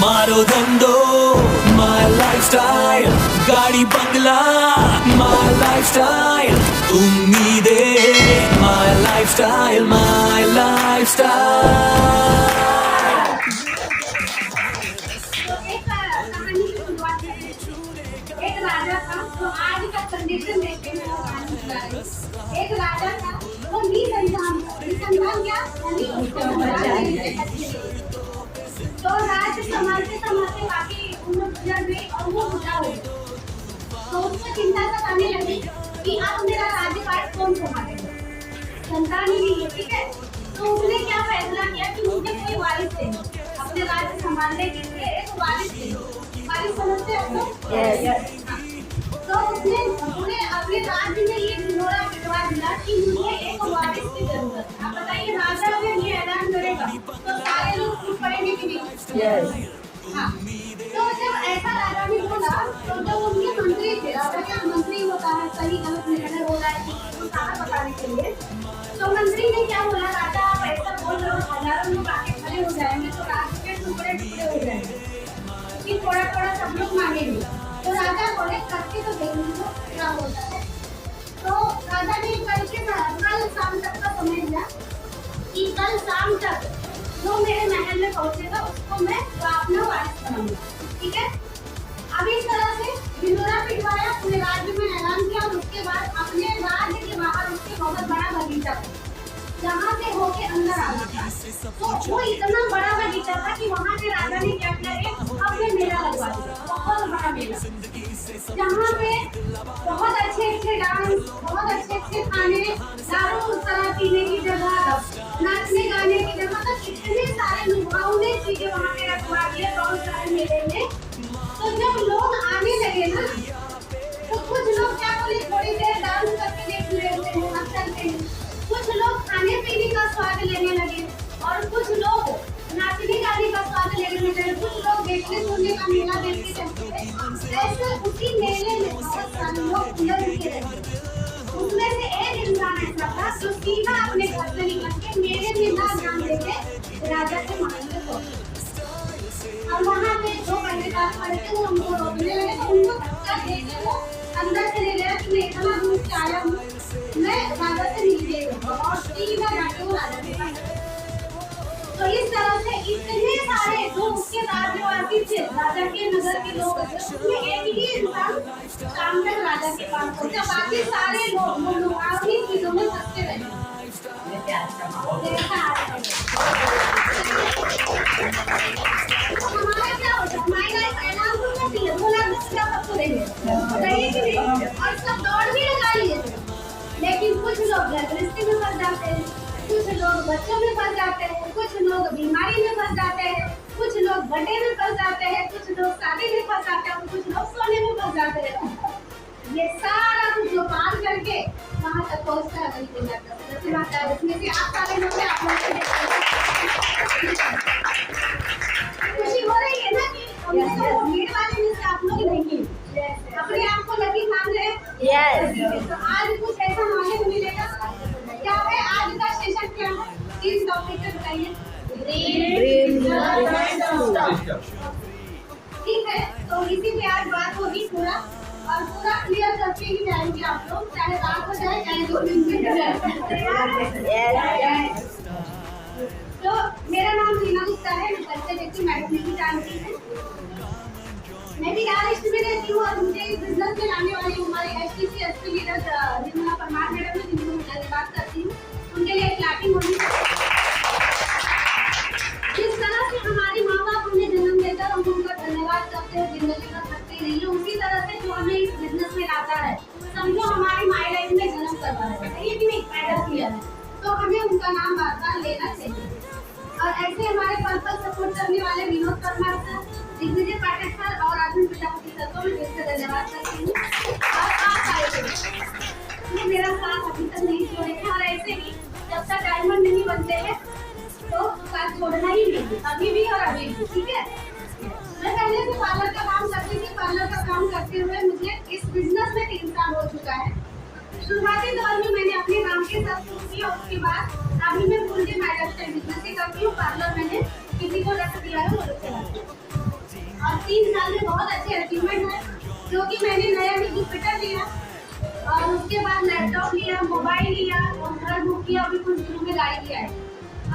मारो धंधो my lifestyle, गाड़ी बंगला my lifestyle, उम्मीदें my lifestyle, my lifestyle। एक राजा था जो आज का कंडीशन देखते हैं। एक राजा था वो निसंतान क्या तो राज्य संभालते संभालते काफी उम्र गुजर गई और वो बुढ़ा हो गया। तो उसको चिंता सताने लगी कि अब मेरा राज्यपाल कौन संभालेगा, संतान ही नहीं है, ठीक है। तो उसने क्या फैसला किया कि मुझे कोई वारिस चाहिए, अपने राज्य संभालने के लिए एक वारिस चाहिए। वारिस समझते हो तो? तो उसने अपने राज्य में ये ढिंढोरा पिटवा दिया कि मुझे एक वारिस की जरूरत है। आप बताइए राजा अगर ये ऐलान करेगा तो सारे लोग टूट पड़ेंगे कि नहीं? हाँ। तो जब ऐसा राजा ने बोला तो जब उनके मंत्री थे, राजा का मंत्री होता है सही गलत निर्णय हो रहा है तो सारा बताने के लिए, तो मंत्री ने क्या बोला, राजा आप ऐसा बोल रहे हो हजारों लोग आके खड़े हो जाएंगे तो राज्य के टुकड़े टुकड़े हो जाएंगे कि थोड़ा थोड़ा सब लोग मांगेंगे। तो राजा बोले करके तो देखेंगे क्या होता है। तो राजा ने कल शाम तक का समय दिया कि कल शाम तक जो मेरे महल में पहुंचेगा उसको मैं अपना वारिस बनाऊंगा, ठीक है। अब इस तरह से ढिंढोरा पिटवाया, पूरे राज्य में ऐलान किया और उसके बाद अपने राज्य के बाहर उसके बहुत बड़ा बगीचा था जहाँ से होके अंदर आना था। तो वो इतना बड़ा बगीचा था कि वहाँ के राजा ने क्या किया, अपने मेला लगवा दिया, बहुत बड़ा मेला जहाँ पे बहुत अच्छे अच्छे डांस, बहुत अच्छे अच्छे खाने, दारू शराब पीने की जगह, नाचने गाने की जगह, मतलब इतने सारे लुभावने चीजें वहाँ पे रखवा दिए बहुत सारे मेले में। तो जब लोग आने लगे ना तो कुछ लोग क्या बोले, थोड़ी देर डांस करके देख लेते हैं, चलते हैं। कुछ लोग खाने पीने का स्वाद लेने लगे और कुछ लोग नाचने गाने का स्वाद लेने लगे, कुछ लोग देखने सुनने का मेला देखते चलते थे। ऐसे उसी मेले में बहुत सारे लोग उलझ के रहे। उसमें से एक इंसान ऐसा था जो सीधा अपने घर से निकल के मेले में ना ध्यान देके राजा के महल में पहुंचा। और वहाँ पे जो पंडितान खड़े थे वो उनको रोकने लगे तो उनको धक्का देके वो अंदर चले गया कि मैं इतना दूर से आया हूँ, मैं राजा से मिलने और सीधा जाके वो राजा के पास। तो इस तरह से इतने सारे जो उसके राज्यवासी थे, राजा के नगर के लोग थे, उसमें एक ही इंसान शाम तक राजा के पास पहुंचा, बाकी सारे लोग अपनी चीजों में फंसते रहे। हमारा क्या होता है, हमारी लाइफ ऐलान तो करती है 2 लाख 10 लाख सबको देंगे, बताइए कि नहीं, और सब दौड़ भी लगा लिए। लेकिन कुछ लोग गृहस्थी में फंस जाते हैं, कुछ लोग बच्चों में फंस जाते हैं, कुछ लोग बीमारी में फंस जाते हैं, कुछ लोग बटे में फंस जाते हैं, कुछ लोग शादी में फंस जाते हैं, कुछ लोग सोने में फंस जाते हैं। ये सारा कुछ जो पार करके वहाँ तक पहुँचता है वही जाता है। जैसे बात है उसमें से आप सारे लोग आप लोग खुशी हो रही है ना कि भीड़ वाले में से आप लोग नहीं अपने आप को लकी मान रहे हैं। तो आज कुछ ऐसा मालूम को मिलेगा क्या है, आज का सेशन क्या है, 3 टॉपिक पे बताइए। ठीक है, तो इसी पे आज बात होगी पूरा और पूरा क्लियर करके ही जाएंगे आप लोग, चाहे रात हो जाए चाहे 2 दिन में जाए। तो मेरा नाम रीना गुप्ता है, मैं परिचय देती हूँ, मैडम ने भी जानती है। मैं भी आर्टिस्ट में रहती हूँ और मुझे इस बिजनेस में लाने वाली हमारे STC SP leader Nirmala Parmar madam है, जिनको मैं बात करती हूँ, उनके लिए क्लैपिंग होनी चाहिए। जिस तरह से हमारे माँ बाप हमें जन्म देकर हम उनका धन्यवाद करते हैं, जिंदगी का करते नहीं है, उसी तरह से जो हमें इस बिजनेस में लाता है समझो हमारी माई लाइफ में जन्म करवा है, ये भी नहीं पैदा किया है, तो हमें उनका नाम बार-बार लेना चाहिए। और ऐसे हमारे पर्पल सपोर्ट करने वाले विनोद परमार सर, दिग्विजय पाठक सर और अर्जुन प्रजापति सर को मैं दिल से धन्यवाद करती हूँ। और आप आए मेरा साथ अभी तक नहीं छोड़ेंगे और ऐसे ही जब तक डायमंड नहीं बनते हैं तो साथ छोड़ना ही नहीं, अभी भी और अभी भी, ठीक है। मैं पहले से पार्लर का काम करती थी, पार्लर का काम करते हुए मुझे इस बिजनेस में 3 साल हो चुका है। शुरुआती दौर में मैंने अपने काम के साथ शुरू किया, उसके बाद अभी मैं फुल डे मैडम से बिजनेस ही करती हूँ। पार्लर मैंने किसी को रख दिया है वो चलाती हूँ। लिया, मोबाइल लिया और घर बुक किया, अभी कुछ दिनों में गाड़ी लिया है।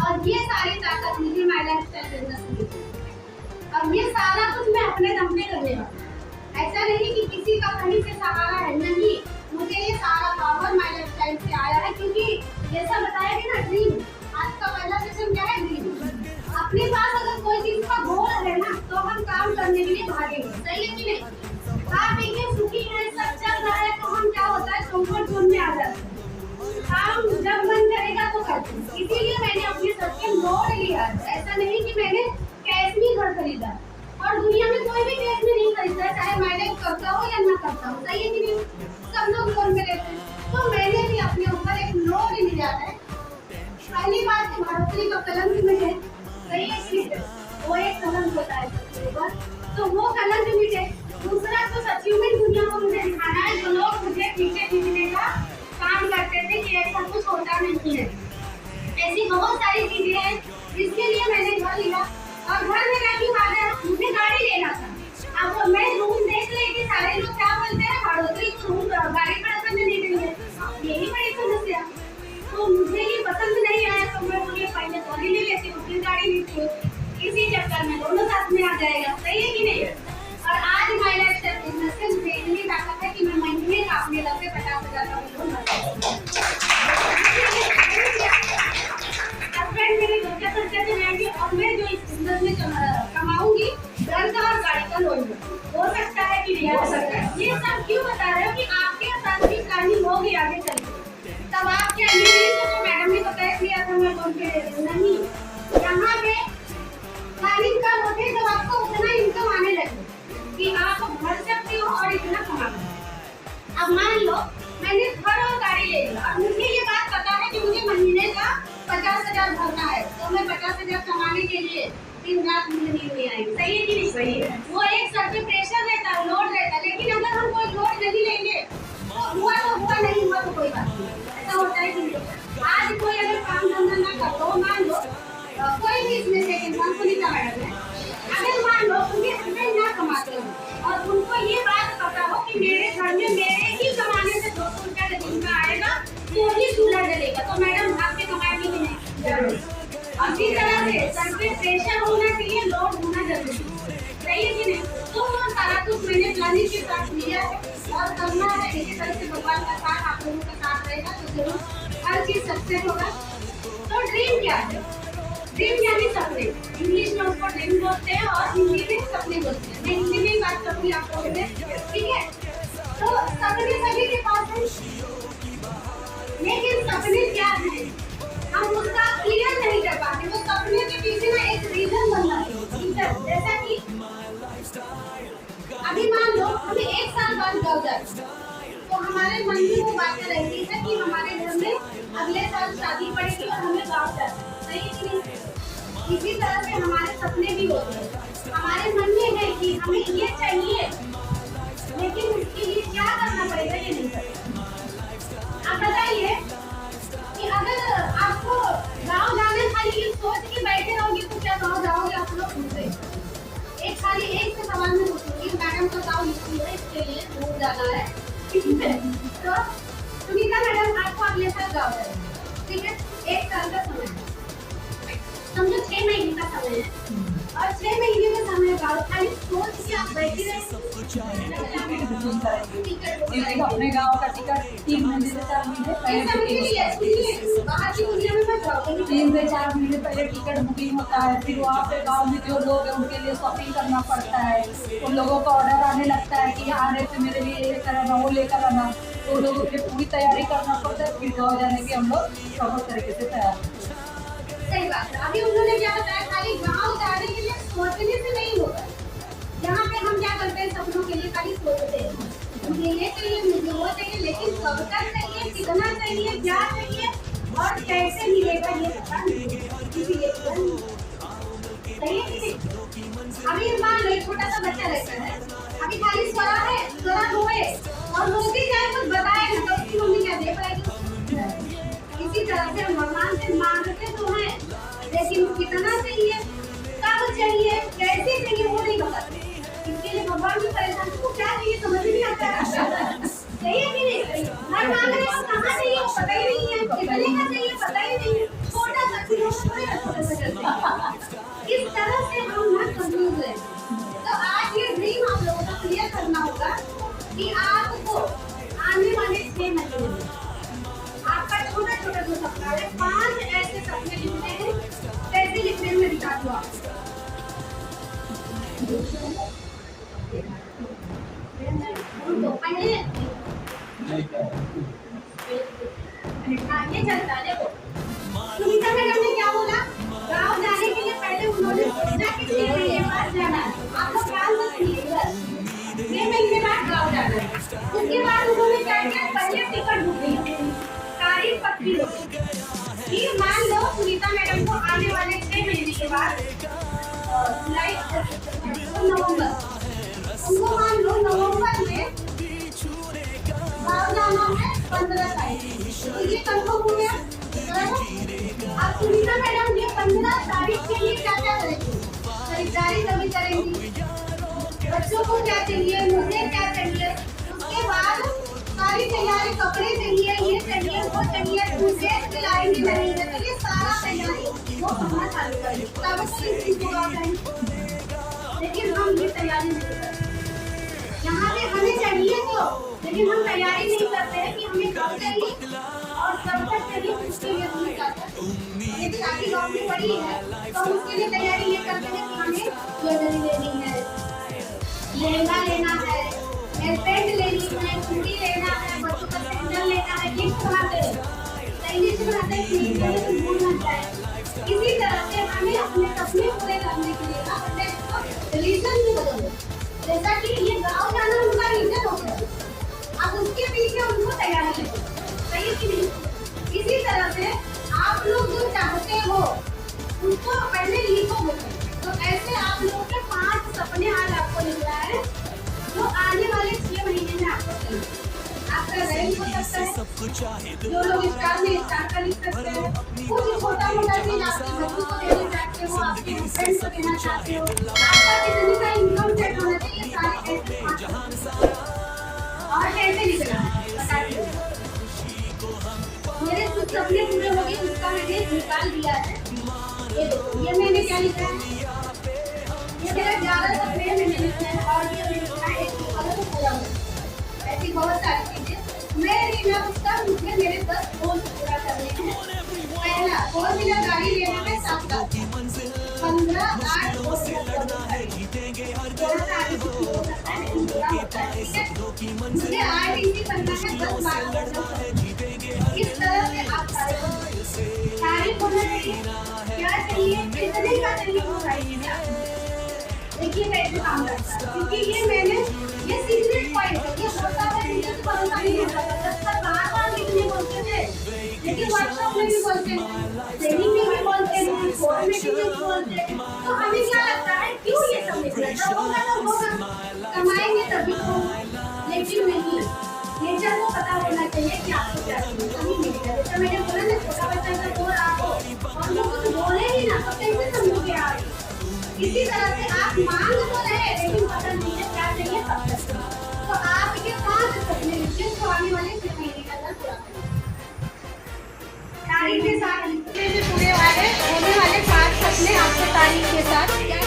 और ये सारी ताकत मुझे माय लाइफस्टाइल बिजनेस में मिली। अब ये सारा कुछ मैं अपने दम पे करने वाली हूँ। ऐसा नहीं कि किसी का कहीं से सहारा है, नहीं, मुझे ये सारा पावर माय लाइफस्टाइल से आया है। क्योंकि जैसा बताया कि ना ड्रीम, आज का पहला सेशन क्या है, ड्रीम। अपने पास अगर कोई चीज का गोल है ना, तो हम काम करने के लिए भागेंगे, सही है कि नहीं। आप देखिए सुखी है, सब चल रहा है, तो हम क्या होता है, कंफर्ट जोन में आ जाते हैं। काम जब मन करेगा तो करते हैं। इसीलिए मैंने अपने सर पे लोन लिया। ऐसा नहीं कि मैंने कैश में घर खरीदा, और दुनिया में कोई भी कैश में नहीं खरीदता है, चाहे मैनेज करता हो या ना करता हो, सही है कि नहीं। सब लोग लोन में लेते हैं, तो मैंने भी अपने ऊपर एक लोन लिया है। पहली बात कि भारतीय का कलंक में है, सही है कि नहीं, वो एक कलंक होता है सबके ऊपर, तो वो कलंक मिटे। दूसरा तो अचीवमेंट दुनिया को मुझे दिखाना है, जो लोग मुझे पीछे खींचने का काम करते थे कि ऐसा कुछ होता नहीं है। ऐसी बहुत सारी चीजें हैं जिसके लिए मैंने घर लिया, और घर में क्या क्यों आ गया, मुझे गाड़ी लेना था। अब मैं रूम देख रही थी, सारे लोग क्या बोलते हैं, बढ़ोतरी को रूम गाड़ी खड़ा करने नहीं देंगे, यही बड़ी समस्या। तो मुझे ये पसंद नहीं आया, तो मैं बोली पहले गाड़ी ले लेती हूँ, फिर गाड़ी लेती हूँ। इसी चक्कर में दोनों साथ में आ जाएगा, सही है कि नहीं। और आज माय लाइफस्टाइल बिजनेस से मुझे इतनी ताकत है कि मैं महीने का अपने 50,000 का लोन हस्बैंड मेरे घर का खर्चा चलाएंगे, और मैं जो इस बिजनेस में कमाऊंगी, घर का और गाड़ी का लोन हो सकता है कि नहीं हो सकता है। ये सब क्यों बता रहे हो कि आपके साथ भी कहानी होगी आगे चल के। तब आप क्या तो मैडम ने बताया किया था मैं लोन पे नहीं, यहाँ पे प्लानिंग कब होती है, जब आपको उतना इनकम आने लगे कि आप भर सकते हो और इतना कमा सकते हो। अब मान लो मैंने घर और गाड़ी ले लिया, और मुझे ये बात पता है कि मुझे महीने का 50,000 भरना है, तो मैं 50,000 कमाने के लिए दिन रात नींद नहीं आएगी, सही है कि नहीं। सही है। वो एक सर पे प्रेशर रहता है, लोड रहता है, लेकिन अगर हम कोई लोड नहीं लेंगे तो हुआ नहीं हुआ तो कोई बात नहीं, ऐसा होता है कि नहीं। आज कोई अगर काम धंधा ना कर, तो मान लो कोई भी इसमें से इंसान को नहीं मैडम है, अगर मान लो उनके हस्बैंड ना कमाते हो और उनको ये बात पता हो कि मेरे घर में मेरे ही कमाने से 200 रुपया दिन का आएगा, तो ही चूल्हा जलेगा, तो मैडम आपके कमाएगी भी नहीं जरूर। और इस तरह से सर पे प्रेशर होना चाहिए, लोड होना जरूरी है, सही है कि नहीं। तो वो सारा कुछ मैंने प्लानिंग के साथ लिया है और करना है। इसी तरह से भगवान का साथ आप लोगों का साथ रहेगा तो जरूर हर चीज सक्सेस होगा। तो ड्रीम क्या है, ड्रीम यानी सपने, इंग्लिश में उसको ड्रीम बोलते हैं और हिंदी में सपने बोलते हैं। मैं हिंदी में ही बात करूंगी आप लोगों से, ठीक है। तो सपने सभी के पास है, लेकिन सपने क्या है हम उसका क्लियर नहीं कर पाते। तो सपने के पीछे ना एक रीजन बनना है, जैसा कि अभी मान लो हमें 1 साल बाद गाँव जाए, तो हमारे मन में वो बातें रहती है कि हमारे घर में अगले साल शादी पड़ेगी और हमें गाँव जाना है, सही है कि नहीं। इसी तरह से हमारे सपने भी होते हैं, हमारे मन में है कि हमें ये चाहिए, लेकिन उसके लिए क्या करना पड़ेगा ये नहीं पता। आप बताइए कि अगर आपको गाँव जाने खाली ये सोच के बैठे रहोगे तो क्या गाँव जाओगे आप लोग पूछ रहे। एक खाली एक से सवाल में पूछूंगी, मैडम को गाँव है इसके लिए दूर जाना है, तो सुनीता मैडम आपको अगले साल गाँव जाए, ठीक है। 1 साल का समय है, समझो 6 महीने का समय है, और 6 महीने का समय गाँव खाली सोच के आप बैठे रहे। अपने गाँव का टिकट 3 महीने से 4 महीने पहले बाहर की दुनिया में मत जाओ, 3 से 4 महीने पहले टिकट बुकिंग होता है। फिर वहाँ पे गाँव में जो लोग हैं उनके लिए शॉपिंग करना पड़ता है, उन लोगों का ऑर्डर आने लगता है कि आ रहे थे मेरे लिए ये लेकर आना वो लेकर आना, तो लोगों की पूरी तैयारी करना पड़ता है। फिर गाँव जाने की हम लोग प्रॉपर तरीके से तैयार। सही बात है। अभी उन्होंने क्या बताया, खाली गाँव जाने के लिए सोचने से नहीं होगा। यहाँ पे हम क्या करते हैं, सपनों के लिए खाली सोचते हैं, मुझे ये चाहिए मुझे वो चाहिए, लेकिन कब तक चाहिए, कितना चाहिए, क्या चाहिए और कैसे मिलेगा ये पता नहीं। सही है कि नहीं। अभी मान लो छोटा सा बच्चा रहता है, अभी खाली स्वरा है, स्वरा रोए और रोती जाए कुछ बताए ना, तो उसकी मम्मी क्या दे पाएगी। इसी तरह से हम भगवान से मांगते तो हैं, लेकिन कितना चाहिए, कब चाहिए, कैसे चाहिए वो नहीं बताते। इसके लिए भगवान भी परेशान, तो क्या चाहिए समझ नहीं आता है। सही है कि नहीं। कार मांग रहे हो, कहाँ चाहिए वो पता ही नहीं है, कितने का चाहिए पता ही नहीं है, छोटा सा किलो में थोड़ी ना छोटा सा चलता है। इस तरह से हम ना कंफ्यूज हैं। तो आज ये ड्रीम आप लोगों को क्लियर करना होगा कि आपको आने वाले 6 महीने में आपका छोटा छोटा जो सपना है, 5 ऐसे सपने लिखने हैं, कैसे लिखने में दिखा दो आप। तो पहले आगे चलता है। देखो सुनीता मैडम ने क्या बोला, गाँव जाने के लिए पहले उन्होंने सोचा कि 6 महीने बाद जाना है। आप लोग ध्यान से सुनिएगा, 6 महीने बाद गाँव जाना है। उसके बाद उन्होंने क्या किया, पहले टिकट बुक की, तारीख पक्की हो गई। फिर मान लो सुनीता मैडम को आने वाले 6 महीने के बाद जुलाई नवंबर, उनको मान लो नवंबर में गाँव जाना है 15 तारीख, तो ये कंफर्म हो गया। अब सुनीता मैडम ये 15 तारीख के लिए क्या क्या करेंगी, खरीदारी कभी करेंगी, बच्चों को क्या चाहिए, मुझे क्या चाहिए, उसके बाद सारी तैयारी, कपड़े चाहिए, ये चाहिए, वो चाहिए, ड्रेस दिलाएंगे नहीं, तो ये सारा तैयारी वो करना चालू करेंगे, तब तो ये चीज पूरा करेंगे। लेकिन हम ये तैयारी नहीं करते, यहाँ पे हमें चाहिए तो, लेकिन हम तैयारी नहीं करते हैं कि हमें कब चाहिए और कब तक चाहिए, उसके लिए नहीं करते। यदि आपकी नौकरी बड़ी है तो उसके लिए तैयारी ये करते हैं कि हमें ज्वेलरी लेनी है, लहंगा लेना है, पेंट लेनी है, चूड़ी लेना है, बच्चों का सैंडल लेना है, गिफ्ट बनाते हैं, तैयारी से बनाते हैं कि भूल ना जाए। इसी तरह से हमें अपने सपने पूरे करने के लिए ना अपने रीजन भी बदलो। जैसा कि ये गाँव जाना उनका रीजन हो गया, अब उसके पीछे उनको तैयारी लगेगी, सही कि नहीं। इसी तरह से आप लोग जो चाहते हो उसको पहले लिखोगे, तो ऐसे आप लोगों के 5 सपने आज आपको लिख रहा है जो आने वाले 6 महीने में आपको चाहिए। आपका रैंक हो सकता है, जो लोग स्टार में स्टार का लिख सकते हैं, कुछ छोटा मोटा चीज आपके बच्चों को देना चाहते हो, आपके फ्रेंड्स को देना चाहते हो, आपका कितनी का इनकम सेट होना चाहिए, सारे ऐसे और कैसे लिखना है बता दीजिए। मेरे कुछ सपने पूरे हो गए, उसका मैंने निकाल दिया है। ये देखो, ये मैंने क्या लिखा है, ये मेरा 11 सपने मैंने लिखे हैं और ये मैंने लिखा है एक अलग पूरा हो। ऐसी बहुत सारी चीजें मैं रीना उसका, मुझे मेरे 10 गोल पूरा करने हैं। पहला 4 व्हीलर गाड़ी लेना है 7 साल, 15 8 मुझे आर्ट इजी बनना है 10 बार। इस तरह से आप सारे बोलना चाहिए, क्या चाहिए, कितने का चाहिए वो चाहिए। देखिए कैसे काम करता है, क्योंकि ये मैंने ये सीक्रेट पॉइंट है, ये होता है रीजन से भरोसा नहीं होता था। जब तक बार-बार लिखने बोलते थे, लेकिन वर्कशॉप में भी बोलते हैं, ट्रेनिंग में भी बोलते हैं, फोरम में भी बोलते हैं, तो हमें क्या लगता है क्यों ये सब लिख रहे हैं, होगा तो होगा, कमाएंगे तभी तो। लेकिन नहीं, नेचर को पता होना चाहिए कि आपको क्या चाहिए, तभी मिलेगा। जैसे मैंने बोला ना, छोटा बच्चा अगर बोल रहा हो और लोग कुछ बोले ही ना, तो कैसे समझोगे आप। इसी तरह से आप मांग तो रहे, लेकिन पता नहीं है क्या चाहिए कब तक। तो आपके 5 सपने लिखिए जो आने वाले 6 महीने का पूरा तारीख के साथ लिखने से पूरे वाले होने वाले 5 सपने आपको तारीख के साथ क्या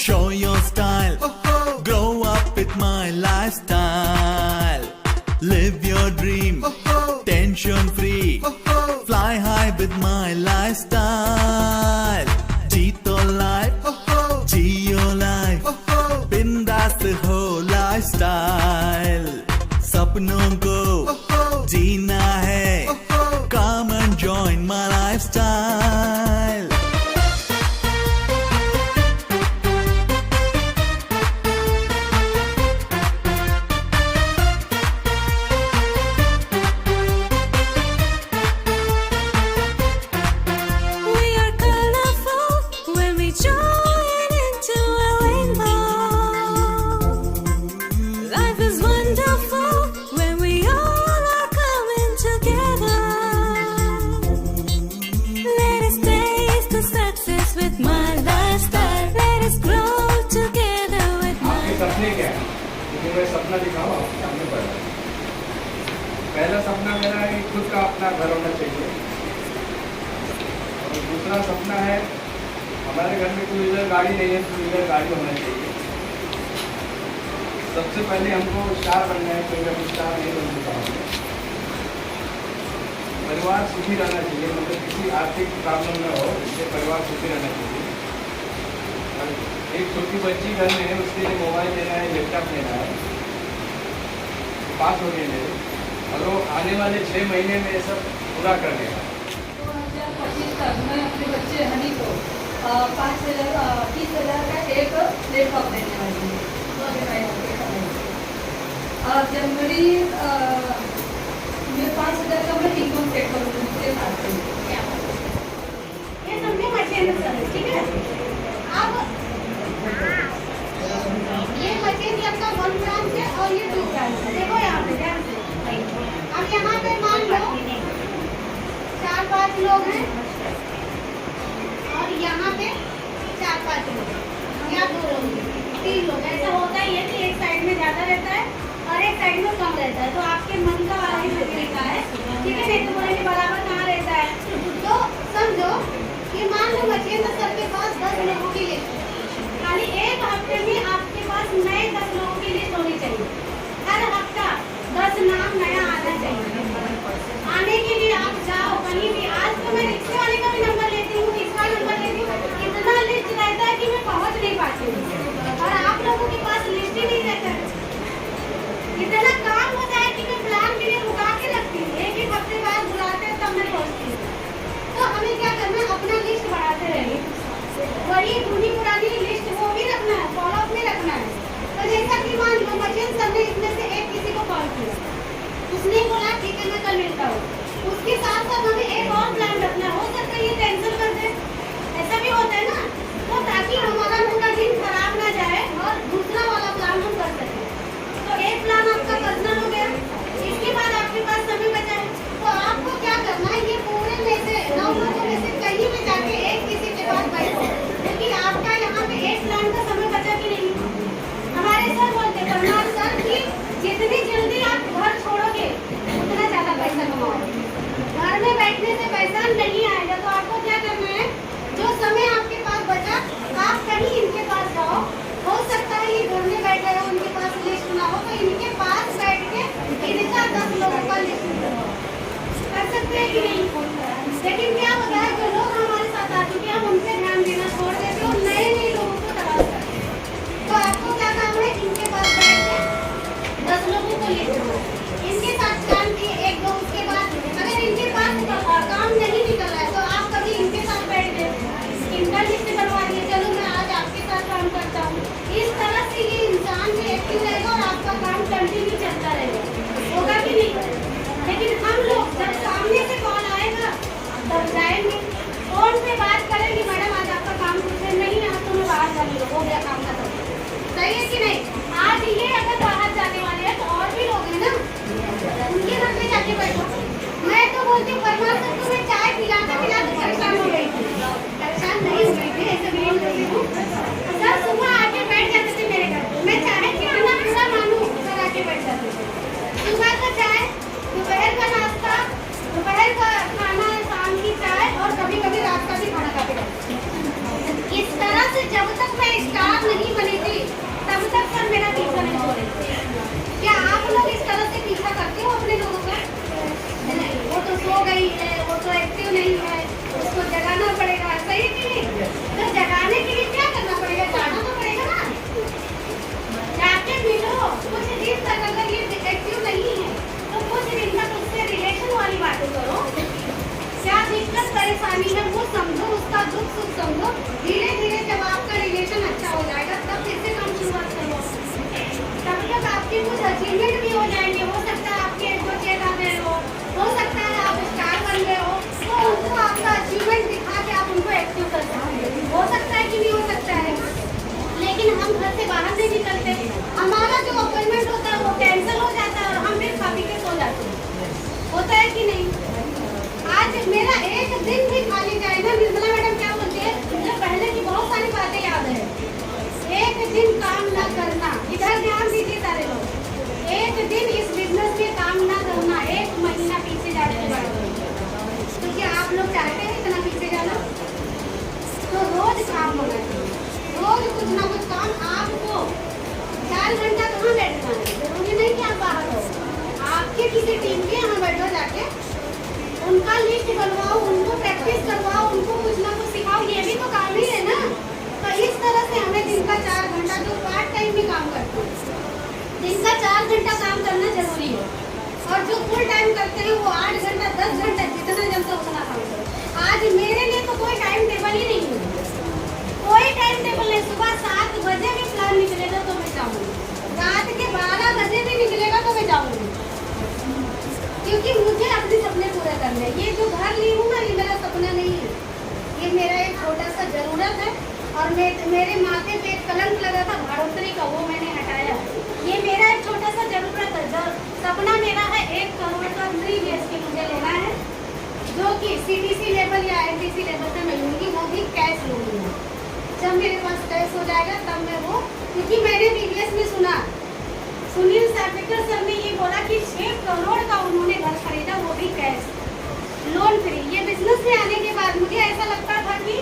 show your style, grow up with my lifestyle, live your dream, tension free, fly high with my lifestyle. तो मैं सपना दिखाऊँ आपके सामने पड़ा। पहला सपना मेरा है कि खुद का अपना घर होना चाहिए, और दूसरा सपना है हमारे घर में टू व्हीलर गाड़ी नहीं है, टू व्हीलर गाड़ी होना चाहिए। सबसे पहले हमको स्टार बनना है, कोई कभी स्टार नहीं बन चुका हूँ। परिवार सुखी रहना चाहिए, मतलब किसी आर्थिक प्रॉब्लम न हो, इससे परिवार सुखी रहना चाहिए। और एक छोटी बच्ची घर में है, उसके लिए मोबाइल लेना है, लैपटॉप लेना है, पास हो गए मेरे, और वो आने वाले 6 महीने में ये सब पूरा कर देगा। 2025 तक मैं अपने बच्चे हनी को 30,000 का एक लैपटॉप देने वाली हूँ। और जनवरी में 5,000 का मैं इनकम सेट करूँगी उसके साथ। ये सब में मशीन है, ठीक है। अब ये मशीन आपका 1 ब्रांच है और ये 2 ब्रांच है। देखो यहाँ पे ध्यान से। अब यहाँ पे मान लो 4-5 लोग हैं और यहाँ पे 4-5 लोग या 2 लोग 3 लोग। ऐसा होता ही है कि एक साइड में ज्यादा रहता है और एक साइड में कम रहता है, तो आपके मन का वाला ही तरीका है, ठीक है। नहीं तो बोलेंगे बराबर कहाँ रहता है। तो समझो कि मान लो मशीन सर के पास 10 लोगों की लिस्ट है, खाली एक हफ्ते में आपके पास नए 10 लोगों की लिस्ट होनी चाहिए। हर हफ्ता 10 नाम नया आना चाहिए। आने के लिए आप जाओ कहीं भी। आज तो मैं रिक्शे वाले का भी नंबर लेती हूँ, इसका नंबर लेती हूँ, इतना लिस्ट रहता है कि मैं पहुँच नहीं पाती हूँ। और आप लोगों के पास लिस्ट ही नहीं रहता है। इतना काम होता है कि मैं प्लान के लिए रुका के रखती हूँ, एक ही हफ्ते बाद बुलाते हैं तब मैं पहुँचती हूँ। तो हमें क्या करना है, अपना लिस्ट बढ़ाते रहिए। वही पुरानी पुरानी लिस्ट वो भी रखना है, फॉलोअप में रखना है। तो जैसा कि मान लो मशीन सर ने इसमें से एक किसी को कॉल किया, उसने बोला ठीक है मैं कल मिलता हूँ, उसके साथ साथ हमें एक और प्लान रखना है। हो सकता है ये कैंसिल कर दे, ऐसा भी होता है ना, तो ताकि हमारा पूरा दिन खराब ना जाए और दूसरा वाला प्लान हम कर सकें। तो एक प्लान आपका पर्सनल हो गया, इसके बाद आपके पास समय बचा है, तो आपको क्या करना है, ये पूरे में से 9 लोगों में से कहीं भी जाके एक किसी के पास बैठो, क्योंकि आपका यहाँ पे एक प्लान का समय बचा कि नहीं। हमारे सर बोलते परमार सर कि जितनी जल्दी आप घर छोड़ोगे उतना ज्यादा पैसा कमाओगे। घर में बैठने से पैसा नहीं आएगा, तो आपको क्या करना है, जो समय आपके पास बचा आप कहीं इनके पास जाओ। हो सकता है ये घर में बैठे हो, उनके पास लिस्ट ना हो, तो इनके पास बैठ के इनका 10 लोगों का लिस्ट कर सकते हैं कि नहीं। लेकिन क्या होता है, जो लोग हमारे साथ आ चुके हैं हम उन पे ध्यान देना छोड़ देते हो, नए नए लोगों को तलाश करते हैं। तो आपको क्या काम है, इनके पास बैठ के 10 लोगों को लिस्ट करो, इनके साथ काम किए 1-2, उसके बाद अगर इनके पास काम नहीं निकल रहा है तो आप कभी इनके साथ बैठ गए, इनका लिस्ट बनवा दिए, चलो मैं आज आपके साथ काम करता हूँ। इस तरह से ये इंसान भी एक्टिव रहेगा और आपका काम कंटिन्यू चलता रहेगा, होगा कि नहीं। लेकिन हम लोग जब सामने से कॉल आएगा तब जाएंगे, फोन पे बात करेंगे, मैडम आज आपका काम कुछ है नहीं, आज तो मैं बाहर जाने लो, हो गया काम खत्म। सही है कि नहीं। आज ये अगर बाहर जाने वाले हैं तो और भी लोग हैं ना, उनके घर में जाके बैठो। मैं तो बोलती हूँ परमार सर को मैं चाय पिलाते पिलाते परेशान हो गई थी, परेशान नहीं हो गई थी, ऐसे बोल रही हूँ। सर सुबह आके बैठ जाते थे मेरे घर, मैं चाय की आना पूरा मानू, सर आके बैठ जाते थे। सुबह का चाय, दोपहर का नाश्ता, दोपहर का खाना, शाम की चाय और कभी कभी रात का भी खाना खाते थे। इस तरह से जब तक मैं स्टार नहीं बनी थी तब तक सर मेरा पीछा नहीं हो रही थी। क्या आप लोग इस तरह से पीछा करते हो अपने लोगों का? नहीं, वो तो सो गई है, वो तो एक्टिव नहीं है, उसको जगाना पड़ेगा, सही कि नहीं। तो जगाने के लिए क्या करना पड़ेगा, जाना तो पड़ेगा ना, जाके मिलो। कुछ दिन तक अगर ये एक्टिव नहीं है तो कुछ दिन तक उससे रिलेशन वाली बातें करो, क्या दिक्कत परेशानी है वो समझो, उसका दुख सुख समझो। धीरे धीरे जब आपका रिलेशन अच्छा हो जाएगा तब फिर से काम शुरुआत करो, तब तक आपके कुछ अचीवमेंट भी हो जाएंगे। हो सकता है आपके एडवोकेट आ गए हो सकता है आप स्टार बन गए हो, तो उनको आप लिस्ट बनवाओ, उनको प्रैक्टिस करवाओ, उनको कुछ ना कुछ सिखाओ, ये भी तो काम ही है ना। तो इस तरह से हमें दिन का 4 घंटा जो पार्ट टाइम में काम करते हैं, दिन का 4 घंटा काम करना जरूरी है। और जो फुल टाइम करते हैं वो 8 घंटा 10 घंटा जितना जमता उतना काम करो। आज मेरे लिए तो कोई टाइम टेबल ही नहीं है, कोई टाइम टेबल नहीं। सुबह 7 बजे भी प्लान निकलेगा तो मैं जाऊँगी, रात के 12 बजे भी निकलेगा तो मैं जाऊँगी, क्योंकि मुझे अपने सपने पूरे करने हैं। ये जो घर ली हूँ ना, ये मेरा सपना नहीं है, ये मेरा एक छोटा सा जरूरत है। और मेरे माथे पे एक कलंक लगा था भाड़ोतरी का, वो मैंने हटाया। ये मेरा एक छोटा सा जरूरत है, जो सपना मेरा है 1 करोड़ का 3 BHK मुझे लेना है, जो कि CTC लेवल या ITC लेवल पे मैं लूँगी, वो भी कैश लूँगी मैं। जब मेरे पास कैश हो जाएगा तब मैं वो, क्योंकि मैंने BBS में सुना सुनील सापेकर सर ने ये बोला कि 6 करोड़ का उन्होंने घर खरीदा, वो भी कैश, लोन फ्री। ये बिजनेस में आने के बाद मुझे ऐसा लगता था कि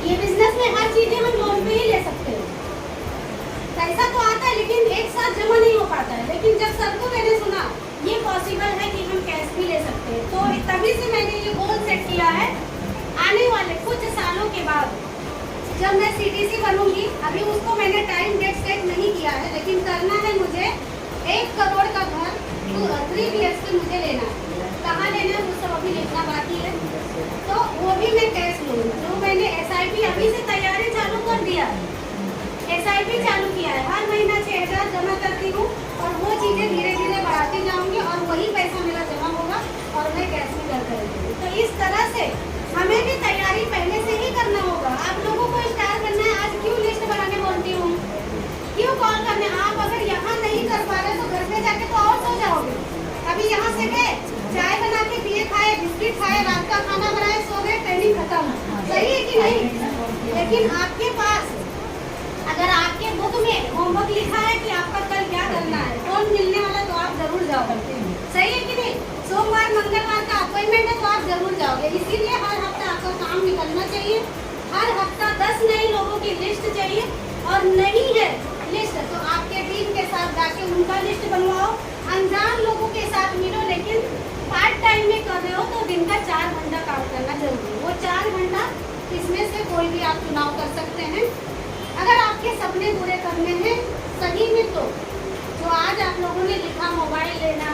ये बिजनेस में हर चीजें हम लोन पे ही ले सकते हैं, पैसा तो आता है लेकिन एक साथ जमा नहीं हो पाता है। लेकिन जब सर को मैंने सुना ये पॉसिबल है कि हम कैश भी ले सकते हैं, तो तभी से मैंने ये गोल सेट किया है। आने वाले कुछ सालों के बाद जब मैं CTC बनूंगी, अभी उसको मैंने टाइम डेट सेट नहीं किया है, लेकिन करना है मुझे 1 करोड़ का घर 3 BHK मुझे लेना है। कहाँ लेना है वो सब अभी लिखना बाकी है, तो वो भी मैं कैश लूँगी। तो मैंने SIP अभी से तैयारी चालू कर दिया है, SIP चालू किया है, हर महीना 6000 जमा करती हूँ और वो चीज़ें धीरे धीरे बढ़ाती जाऊँगी और वही पैसा मेरा जमा होगा और मैं कैश में घर करूँगी। तो इस तरह से हमें भी तैयारी पहले से ही करना होगा। आप लोगों को स्टार बनना है, आज क्यों लिस्ट बनाने बोलती हूँ, क्यों कॉल करने। आप अगर यहाँ नहीं कर पा रहे तो घर पे जाके तो और सो जाओगे। अभी यहाँ से गए, चाय बना के पिए, खाए, बिस्किट खाए, रात का खाना बनाए, सो गए, ट्रेनिंग खत्म। सही है कि नहीं? लेकिन आपके पास अगर आपके बुक में होमवर्क लिखा है कि आपका कल क्या करना है, कौन मिलने वाला, तो आप जरूर जाओगे। सही है कि नहीं? सोमवार मंगलवार का अपॉइंटमेंट है तो आप जरूर जाओगे। इसीलिए हर हफ्ता आपका काम निकलना चाहिए। हर हफ्ता 10 नए लोगों की लिस्ट चाहिए, और नहीं है लिस्ट तो आपके टीम के साथ जाके उनका लिस्ट बनवाओ। अनजान लोगों के साथ मिलो, लेकिन पार्ट टाइम में कर रहे हो तो दिन का 4 घंटा काम करना जरूरी है। वो 4 घंटा इसमें से कोई भी आप चुनाव कर सकते हैं। अगर आपके सपने पूरे करने हैं सही में, तो जो आज आप लोगों ने लिखा, मोबाइल लेना,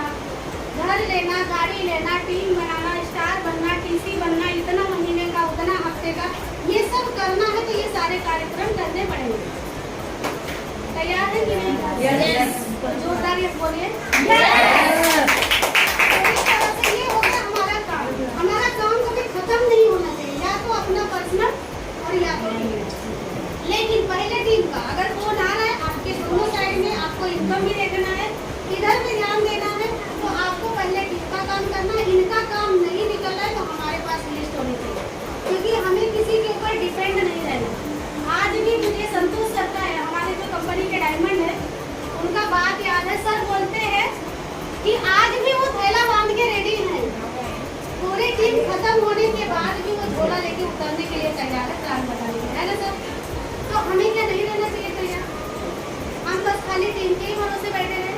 घर लेना, गाड़ी लेना, टीम बनाना, स्टार बनना, TC बनना, इतना महीने का, उतना हफ्ते का, ये सब करना है तो ये सारे कार्यक्रम करने पड़ेंगे। तैयार है कि नहीं? Yes. तो जोरदार ये बोलिए yes. तो इस तरह से ये होगा हमारा काम। हमारा काम कभी खत्म नहीं होना चाहिए, या तो अपना पर्सनल और या तो टीम। लेकिन पहले टीम का अगर फोन आ रहा है, आपके दोनों साइड में आपको इनकम भी देखना है, इधर भी ध्यान देना है, तो आपको पहले टीम का काम करना है। इनका काम नहीं निकल रहा है तो हमारे पास लिस्ट होनी चाहिए, क्योंकि हमें किसी के ऊपर डिपेंड नहीं रहना। आज भी मुझे संतोष करता है, हमारे जो कंपनी के डायमंड है, उनका बात याद है, सर बोलते हैं कि आज भी वो थैला बांध के रेडी है, पूरी टीम खत्म होने के बाद भी वो झोला लेके उतरने के लिए तैयार है, प्लान बताने के लिए, है ना सर? तो हमें क्या नहीं रहना चाहिए तैयार? हम बस खाली टीम के ही भरोसे बैठे रहे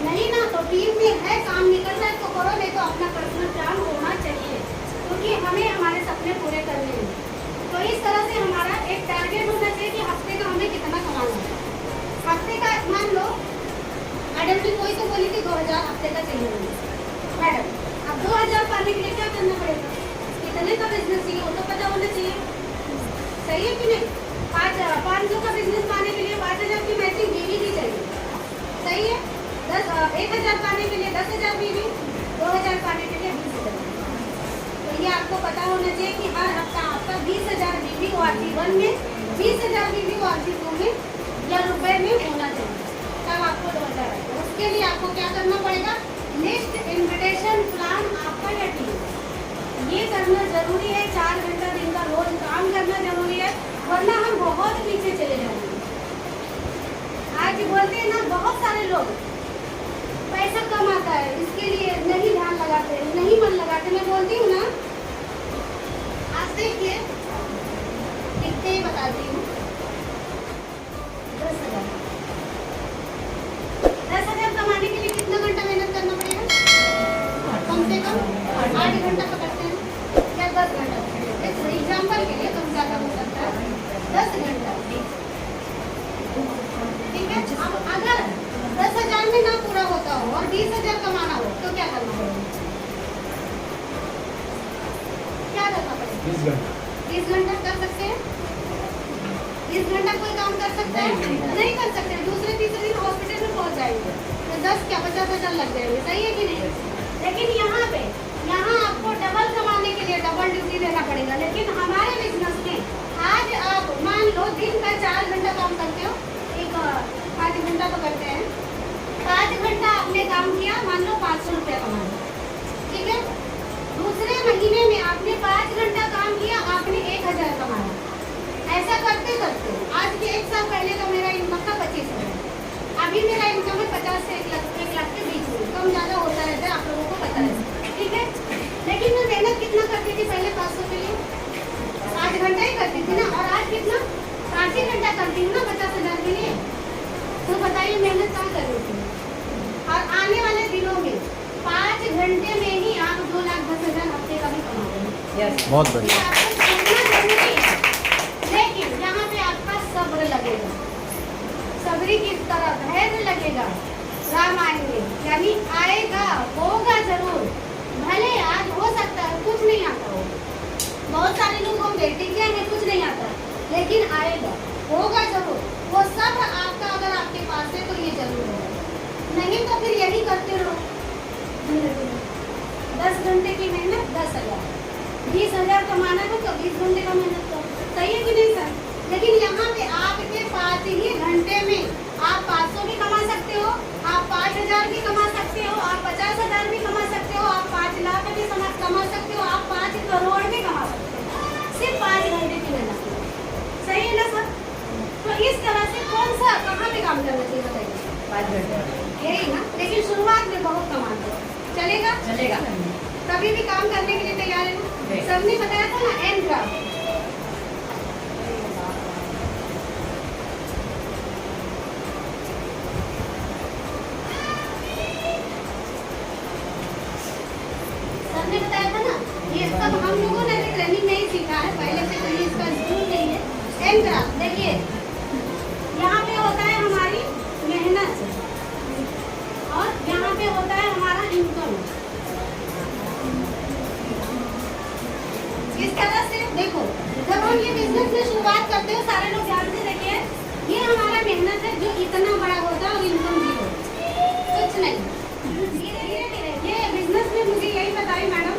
नहीं ना। तो टीम में है, काम निकल रहा है तो करो, नहीं तो अपना पर्सनल प्लान होना चाहिए, क्योंकि हमें हमारे सपने पूरे करने हैं। तो इस तरह से हमारा एक टारगेट होना चाहिए कि हफ्ते का हमें कितना कमाना है। हफ्ते का मान लो, मैडम भी कोई तो बोली कि 2000 हफ्ते का चाहिए मैडम। अब 2000 पाने के लिए क्या करना पड़ेगा? कितने का बिजनेस चाहिए वो तो पता होना चाहिए। सही है कि नहीं? 500 का बिजनेस पाने के लिए 5000 की मैचिंग बीवी की चाहिए। सही है? 1000 पाने के लिए 10,000 बीवी, 2000 पाने के लिए 20,000। तो ये आपको पता होना चाहिए कि हर हफ्ता आपका 20,000 बीवी ORG1 में, 20,000 बीवी ORG2 में या रुपए में होना चाहिए, तब आपको 2000 आएगा। उसके लिए आपको क्या करना पड़ेगा? लिस्ट, इन्विटेशन, प्लान आपका या टीम, ये करना जरूरी है। 4 घंटा दिन का रोज काम करना जरूरी है, वरना हम बहुत पीछे चले जाएंगे। आज बोलते हैं ना, बहुत सारे लोग पैसा कम आता है इसके लिए नहीं ध्यान लगाते, नहीं मन लगाते। मैं बोलती हूँ ना, आज देखिए कितने ही बताती हूँ, 10,000। 10,000 कमाने के लिए कितना घंटा मेहनत करना पड़ेगा? कम से कम 8 घंटा का 20 घंटा 30 घंटा कर सकते हैं? 30 घंटा कोई काम कर सकता है? नहीं कर सकते। दूसरे तीसरे दिन हॉस्पिटल में पहुंच जाएंगे तो 10 क्या 50,000 लग जाएंगे, सही है कि नहीं? लेकिन यहाँ आपको डबल कमाने के लिए डबल ड्यूटी देना पड़ेगा। लेकिन हमारे बिजनेस में आज आप मान लो दिन का 4 घंटा काम करते हो, एक 5 घंटा तो करते हैं, 5 घंटा आपने काम किया, मान लो 500 रुपया कमाया, ठीक है? दूसरे महीने में आपने 5 घंटा काम किया, आपने 1000 कमाया। ऐसा करते करते आज के 1 साल पहले तो मेरा इनकम था 25,000, अभी मेरा इनकम है 50 से 1 लाख के बीच में, कम ज़्यादा होता रहता है, आप लोगों को पता है, ठीक है? लेकिन मैं मेहनत कितना करती थी पहले 500 के लिए? 8 घंटा ही करती थी ना, और आज कितना 5 ही घंटा करती हूँ ना 50,000 के लिए। तो बताइए मेहनत कहाँ कर रही थी? और आने वाले दिनों में 5 घंटे में ही आप 2,10,000 हफ्ते का भी कमा रहे हैं। बहुत बढ़िया। ये आपको सोचना जरूरी है, लेकिन यहाँ पे आपका सब्र लगेगा, सबरी की तरह धैर्य लगेगा, राम आएंगे, यानी आएगा, होगा जरूर। भले आज हो सकता है कुछ नहीं आता हो, बहुत सारे लोग होंगे ठीक है हमें कुछ नहीं आता, लेकिन आएगा, होगा जरूर। वो सब आपका अगर आपके पास है तो ये जरूर होगा, नहीं तो फिर यही करते रहो। 10 घंटे की मेहनत 10,000, 20,000 कमाना है तो 20 घंटे का मेहनत करो, सही है कि नहीं सर? लेकिन यहाँ पे आपके 5 ही घंटे में आप 500 भी कमा सकते हो, आप 5,000 भी कमा सकते हो, आप 50,000 भी कमा सकते हो, आप 5 लाख भी कमा सकते हो, आप 5 करोड़ भी कमा सकते हो, सिर्फ 5 घंटे की मेहनत। सही है ना सर? तो इस तरह से कौन सा कहाँ पे काम करना चाहिए बताइए? 5 घंटे यही ना, लेकिन शुरुआत में बहुत कमाते हो, चलेगा? चलेगा। कभी भी काम करने के लिए तैयार है ना? सर ने बताया था ना एंड ग्राफ, ने बताया था ना, ये सब हम लोगों ने भी ट्रेनिंग में ही सीखा है, पहले से कोई इसका स्कूल नहीं है। एंड ग्राफ देखिए, यहाँ पे होता है हमारी मेहनत और यहाँ पे होता है हमारा इनकम। इस तरह से देखो, जब हम ये बिजनेस में शुरुआत करते हो सारे लोग ध्यान से देखिए, ये हमारा मेहनत है जो इतना बड़ा होता है और इनकम जीरो, कुछ नहीं। ये बिजनेस में मुझे यही बताई मैडम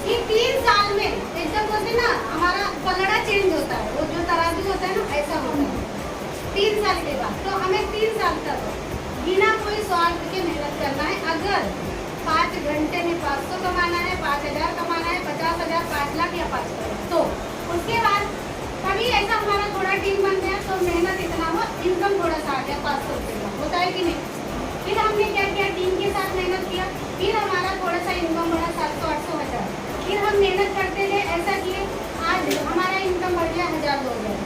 कि 3 साल में एकदम बोलते ना हमारा पलड़ा चेंज होता है, वो जो तराजू होता है ना ऐसा होता है 3 साल के बाद। तो हमें 3 साल तक बिना कोई स्वार्थ के मेहनत करना है। अगर 5 घंटे में 500 कमाना है, 5,000 कमाना है, 50,000, 5 लाख या 5 करोड़, तो उसके बाद कभी ऐसा हमारा थोड़ा टीम बन गया तो मेहनत इतना हो, इनकम थोड़ा सा आ गया 500 रुपये का, होता है कि नहीं? फिर हमने क्या किया, टीम के साथ मेहनत किया, फिर हमारा थोड़ा सा इनकम बढ़ा 700, 800, 1000, फिर हम मेहनत करते गए, ऐसा किए, आज हमारा इनकम बढ़ गया 1000, 2000,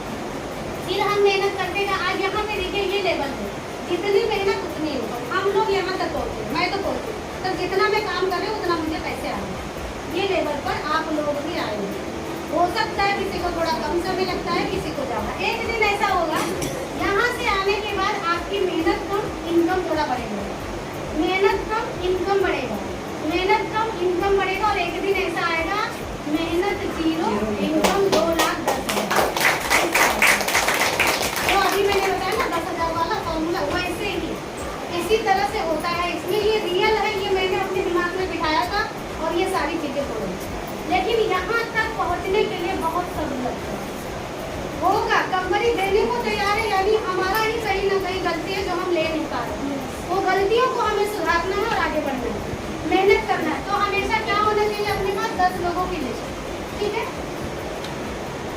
फिर हम मेहनत करते गए, आज यहाँ पे देखिए ये लेवल है, जितनी मेहनत उतनी इनकम, हम लोग यहाँ तक पहुँचे, मैं तो पहुँची, तो जितना मैं काम कर रही हूँ उतना मुझे पैसे आ रहे हैं, ये लेवल पर आप लोग भी आएंगे। हो सकता है किसी को थोड़ा कम समय लगता है, किसी को ज़्यादा। एक दिन ऐसा होगा यहाँ से आने के बाद आपकी मेहनत कम, इनकम थोड़ा बढ़ेगा, मेहनत कम, इनकम बढ़ेगा, मेहनत कम, इनकम बढ़ेगा, और एक दिन ऐसा आएगा मेहनत 0, इनकम 2,10,000। तो अभी मैंने बताया ना 10,000 वाला फॉर्मूला, वैसे ही इसी तरह से होता है। इसमें ये रियल है, ये मैंने अपने दिमाग में बिठाया था और ये सारी चीज़ें बोली, लेकिन यहाँ तक पहुँचने के लिए बहुत सब्र लगता है। होगा, कंपनी देने को तैयार है, यानी हमारा ही कहीं ना कहीं गलती है जो हम ले नहीं पा रहे, वो गलतियों को हमें सुधारना है और आगे बढ़ना है, मेहनत करना है। तो हमेशा क्या होना चाहिए अपने पास? 10 लोगों की लिस्ट, ठीक है?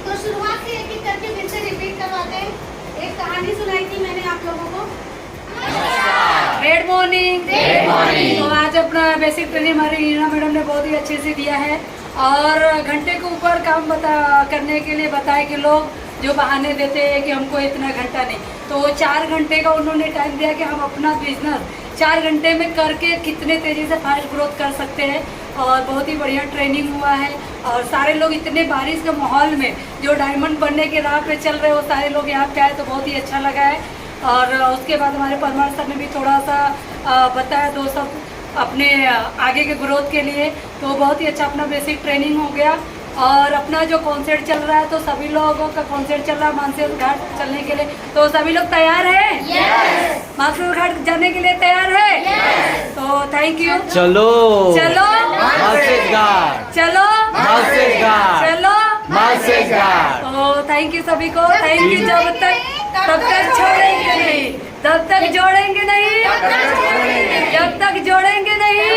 तो शुरुआत से एक एक करके फिर से रिपीट करवाते हैं। एक कहानी सुनाई थी मैंने आप लोगों को। Good morning. तो आज अपना बेसिक ट्रेनिंग हमारी रीना मैडम ने बहुत ही अच्छे से दिया है, और घंटे के ऊपर काम करने के लिए बताया कि लोग जो बहाने देते हैं कि हमको इतना घंटा नहीं, तो 4 घंटे का उन्होंने टाइम दिया कि हम अपना बिजनेस 4 घंटे में करके कितने तेज़ी से फास्ट ग्रोथ कर सकते हैं। और बहुत ही बढ़िया ट्रेनिंग हुआ है, और सारे लोग इतने बारिश के माहौल में जो डायमंड बनने के राह पे चल रहे हो सारे लोग यहाँ पे आए, तो बहुत ही अच्छा लगा है। और उसके बाद हमारे परमार सर ने भी थोड़ा सा बताया 2 सब अपने आगे के ग्रोथ के लिए, तो बहुत ही अच्छा अपना बेसिक ट्रेनिंग हो गया। और अपना जो कॉन्सर्ट चल रहा है तो सभी लोगों का कॉन्सर्ट चल रहा है मानसून घाट चलने के लिए, तो सभी लोग तैयार हैं? मानसून घाट जाने के लिए तैयार है? तो थैंक यू। चलो चलो मालसेज घाट, चलो मालसेज घाट, चलो मालसेज घाट। तो थैंक यू सभी को, थैंक यू। जब तक छोड़ेंगे नहीं, तब तक जोड़ेंगे नहीं, जब तक जोड़ेंगे नहीं।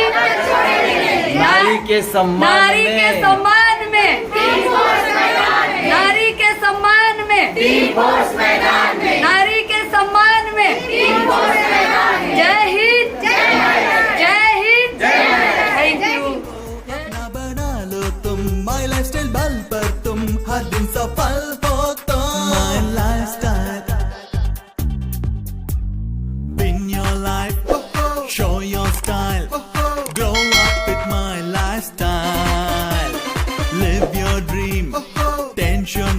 नारी के सम्मान नारी के में, सम्मान में, नारी के सम्मान में, नारी के सम्मान में। जय हिंद, जय हिंद, थैंक यू। ना बना लो तुम माई लाइफस्टाइल बल पर तुम हर दिन सफल हो तुम। माई lifestyle Win your life, show your style, grow up with my lifestyle. Live your dream, tension